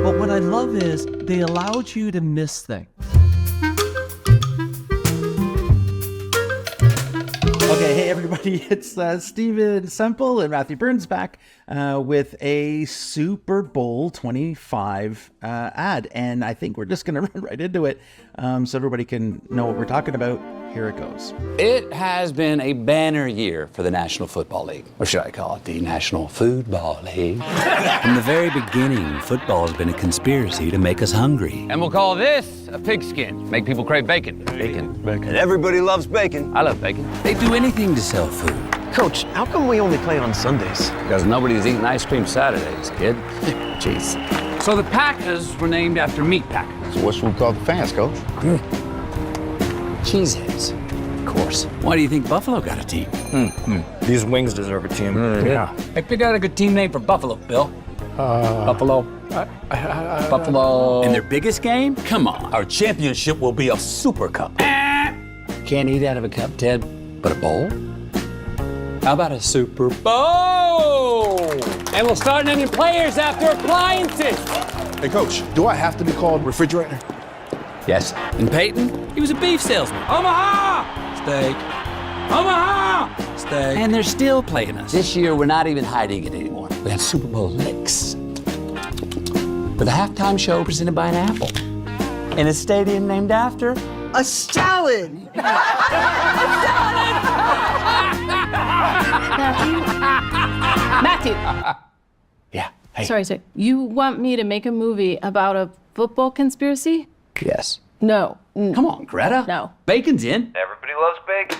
But what I love is they allowed you to miss things. Okay, hey everybody, it's Steven Semple and Matthew Burns back with a Super Bowl 25 ad. And I think we're just going to run right into it so everybody can know what we're talking about. Here it goes. It has been a banner year for the National Football League. Or should I call it the National Foodball League? From the very beginning, football has been a conspiracy to make us hungry. And we'll call this a pigskin. Make people crave bacon. Bacon. And everybody loves bacon. I love bacon. They do anything to sell food. Coach, how come we only play on Sundays? Because nobody's eating ice cream Saturdays, kid. Jeez. So the Packers were named after meat packers. So what should we call the fans, Coach? Cheeseheads. Of course. Why do you think Buffalo got a team? These wings deserve a team. Yeah. I picked out a good team name for Buffalo, Bill. Buffalo. Buffalo. And their biggest game? Come on. Our championship will be a Super Cup. Can't eat out of a cup, Ted, but a bowl? How about a Super Bowl? And we'll start naming players after appliances. Hey, Coach, do I have to be called refrigerator? Yes. And Peyton? He was a beef salesman. Omaha! Steak. Omaha! Steak. And they're still playing us. This year, we're not even hiding it anymore. We have Super Bowl licks. With a halftime show presented by an apple. In a stadium named after a salad. Matthew. Yeah. Hey. Sorry. You want me to make a movie about a football conspiracy? Yes. No. Come on, Greta. No. Bacon's in. Everybody loves bacon.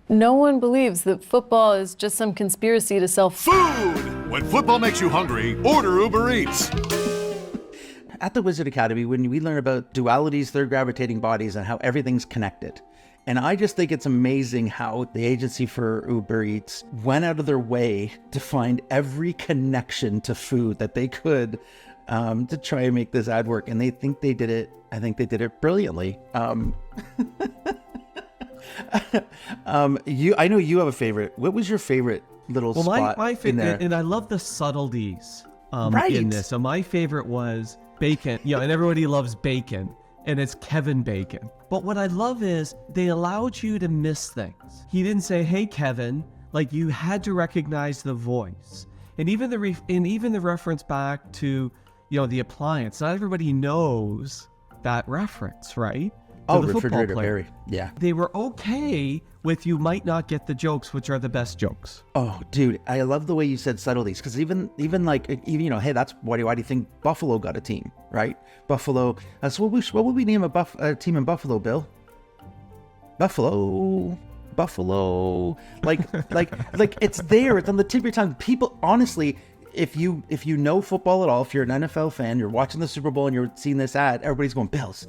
No one believes that football is just some conspiracy to sell Food! When football makes you hungry, order Uber Eats. At the Wizard Academy, when we learn about dualities, third gravitating bodies, and how everything's connected. And I just think it's amazing how the agency for Uber Eats went out of their way to find every connection to food that they could to try and make this ad work. And they think they did it. I think they did it brilliantly. I know you have a favorite. What was your favorite little spot my in favorite, there? and I love the subtleties Right. in this. So my favorite was bacon. And everybody loves bacon, and it's Kevin Bacon. But what I love is they allowed you to miss things. He didn't say, "Hey, Kevin," like you had to recognize the voice, and even the reference back to the appliance. Not everybody knows that reference, right? To the football refrigerator, player. Barry. Yeah. They were okay with you might not get the jokes, which are the best jokes. Oh, dude, I love the way you said subtleties, because even hey, that's why do you think Buffalo got a team, right? Buffalo. So what would we name a team in Buffalo, Bill? Buffalo. Like it's there. It's on the tip of your tongue. People, honestly, if you know football at all, if you're an NFL fan, you're watching the Super Bowl and you're seeing this ad, everybody's going Bills.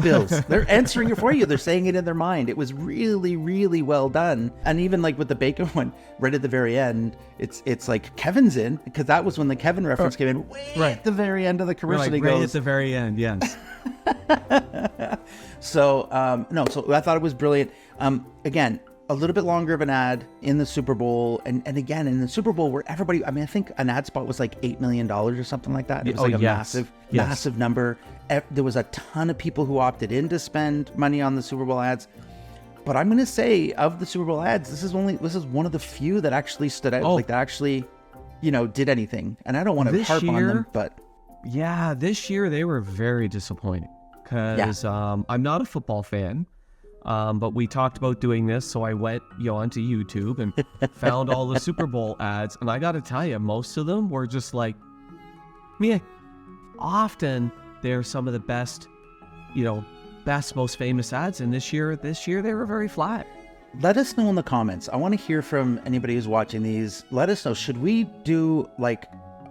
Bills. They're answering it for you. They're saying it in their mind. It was really, really well done. And even like with the bacon one, right at the very end, it's like Kevin's in, because that was when the Kevin reference came in way at the very end of the commercial. Right, right at the very end, yes. So I thought it was brilliant. Again, a little bit longer of an ad in the Super Bowl, and again in the Super Bowl where everybody, I think an ad spot was like $8 million or something like that. It was massive number. There was a ton of people who opted in to spend money on the Super Bowl ads. But I'm going to say, of the Super Bowl ads, this is one of the few that actually stood out, like that actually, did anything. And I don't want to harp on them, but yeah, this year they were very disappointing because I'm not a football fan. But we talked about doing this, so I went onto YouTube and found all the Super Bowl ads, and I got to tell you, most of them were just like, often they're some of the best, most famous ads, and this year they were very flat. Let us know in the comments. I want to hear from anybody who's watching these. Let us know, should we do like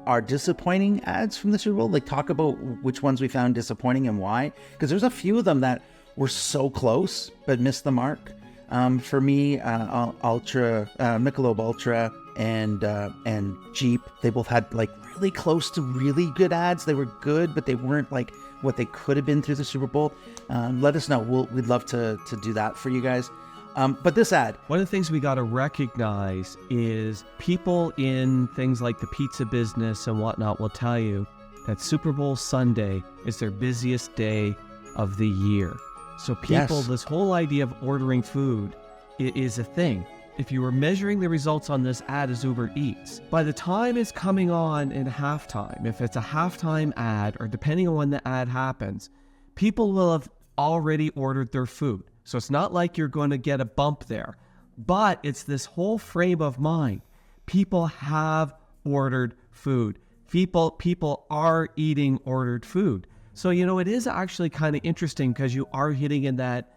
our disappointing ads from the Super Bowl? Like talk about which ones we found disappointing and why? Because there's a few of them that were so close but missed the mark. For me, Michelob Ultra and Jeep, they both had like really close to really good ads. They were good, but they weren't like what they could have been through the Super Bowl. Let us know. We'd love to do that for you guys. But this ad, one of the things we got to recognize is people in things like the pizza business and whatnot will tell you that Super Bowl Sunday is their busiest day of the year. So people, Yes. this whole idea of ordering food is a thing. If you were measuring the results on this ad as Uber Eats, by the time it's coming on in halftime, if it's a halftime ad or depending on when the ad happens, people will have already ordered their food. So it's not like you're going to get a bump there, but it's this whole frame of mind. People have ordered food. People are eating ordered food. So, it is actually kind of interesting because you are hitting in that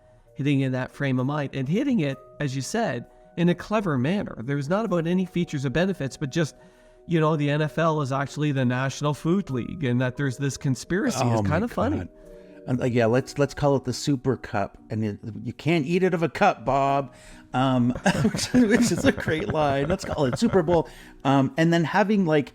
frame of mind and hitting it, as you said, in a clever manner. There's not about any features or benefits, but just, the NFL is actually the National Food League, and that there's this conspiracy. It's kind of funny. And let's call it the Super Cup, and you can't eat it of a cup, Bob, which is a great line. Let's call it Super Bowl, and then having like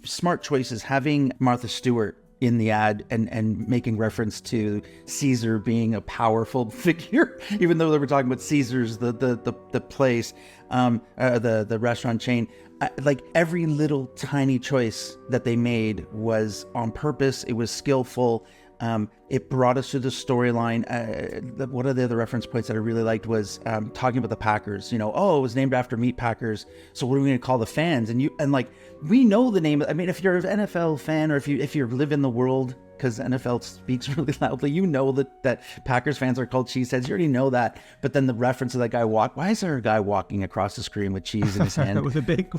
smart choices, having Martha Stewart in the ad and making reference to Caesar being a powerful figure, even though they were talking about Caesar's the place, the restaurant chain. Like every little tiny choice that they made was on purpose. It was skillful. It brought us to the storyline. One of the other reference points that I really liked was talking about the Packers. It was named after meat packers. So what are we going to call the fans? And we know the name. I mean, if you're an NFL fan, or if you live in the world, because NFL speaks really loudly, that Packers fans are called cheeseheads. You already know that. But then the reference of that guy why is there a guy walking across the screen with cheese in his hand? with a big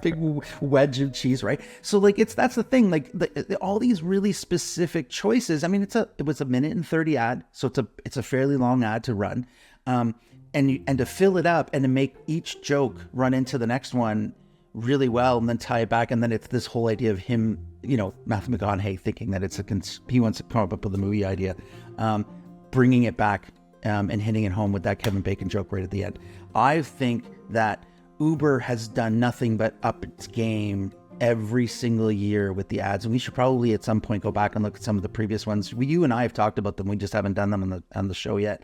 big wedge of cheese, right? So that's the thing. All these really specific choices. I mean, it was a 1:30 ad, so it's a fairly long ad to run. And to fill it up and to make each joke run into the next one really well and then tie it back. And then it's this whole idea of him, Matthew McConaughey thinking that he wants to come up with a movie idea, bringing it back and hitting it home with that Kevin Bacon joke right at the end. I think that Uber has done nothing but up its game every single year with the ads. And we should probably at some point go back and look at some of the previous ones. You and I have talked about them. We just haven't done them on the show yet.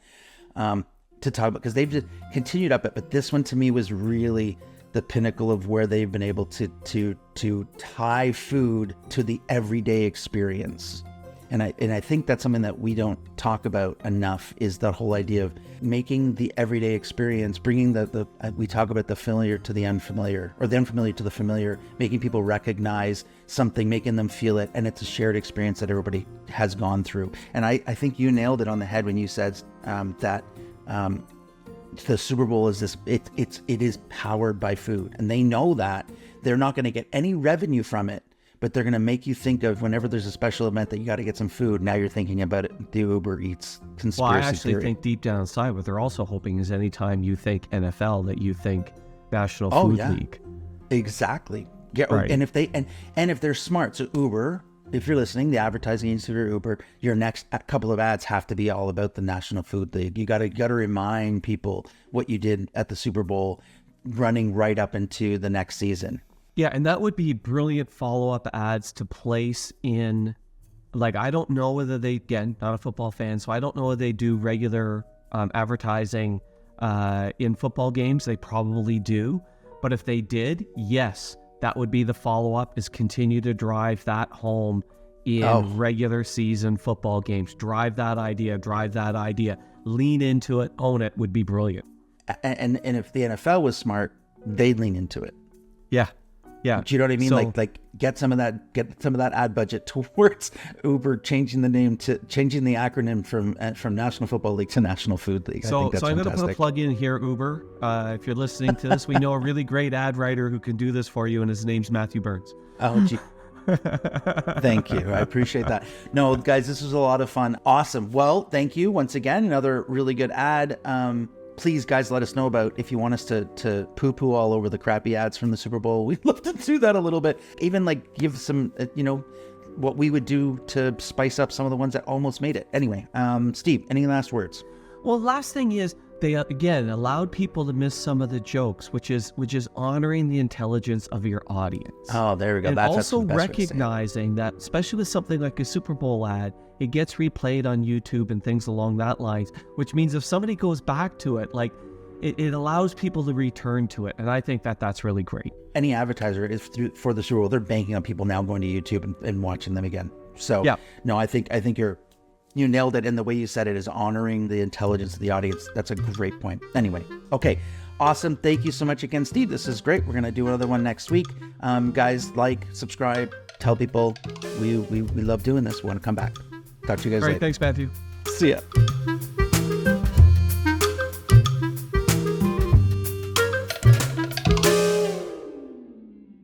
To talk about, because they've just continued up it, but this one to me was really the pinnacle of where they've been able to tie food to the everyday experience. And I think that's something that we don't talk about enough, is the whole idea of making the everyday experience, bringing we talk about the familiar to the unfamiliar, or the unfamiliar to the familiar, making people recognize something, making them feel it, and it's a shared experience that everybody has gone through. And I think you nailed it on the head when you said that the Super Bowl is it is powered by food, and they know that they're not going to get any revenue from it, but they're going to make you think of, whenever there's a special event that you got to get some food, now you're thinking about it, the Uber Eats conspiracy Well, I actually theory. think deep down inside what they're also hoping is anytime you think NFL, that you think National Food League. Exactly. Yeah, right. And if they're smart, so Uber, if you're listening, the advertising agency for Uber, your next couple of ads have to be all about the National Food League. You got to remind people what you did at the Super Bowl, running right up into the next season. Yeah, and that would be brilliant follow-up ads to place in, I don't know whether they, again, not a football fan, so I don't know whether they do regular advertising in football games. They probably do. But if they did, yes, that would be the follow-up, is continue to drive that home in regular season football games. Drive that idea, lean into it, own it, would be brilliant. And if the NFL was smart, they'd lean into it. Yeah. Do you know what I mean? So, get some of that ad budget towards Uber changing the acronym from National Football League to National Food League. So I think that's I'm going to put a fantastic. plug in here, Uber. If you're listening to this, we know a really great ad writer who can do this for you, and his name's Matthew Burns. Oh, gee. Thank you. I appreciate that. No, guys, this was a lot of fun. Awesome. Well, thank you once again. Another really good ad. Please, guys, let us know about if you want us to poo-poo all over the crappy ads from the Super Bowl. We'd love to do that a little bit. Even give some, what we would do to spice up some of the ones that almost made it. Anyway, Steve, any last words? Well, last thing is, they again allowed people to miss some of the jokes, which is honoring the intelligence of your audience. Oh, there we go. And that's also the best way to say it. recognizing that, especially with something like a Super Bowl ad, it gets replayed on YouTube and things along that lines, which means if somebody goes back to it, it allows people to return to it. And I think that that's really great. Any advertiser is for the Super Bowl, they're banking on people now going to YouTube and watching them again. So Yeah. no, I think you nailed it. And the way you said it is honoring the intelligence of the audience. That's a great point. Anyway, okay. Awesome. Thank you so much again, Steve. This is great. We're going to do another one next week. Guys, like, subscribe, tell people we love doing this. We want to come back. Talk to you guys All right. later. Thanks, Matthew. See ya.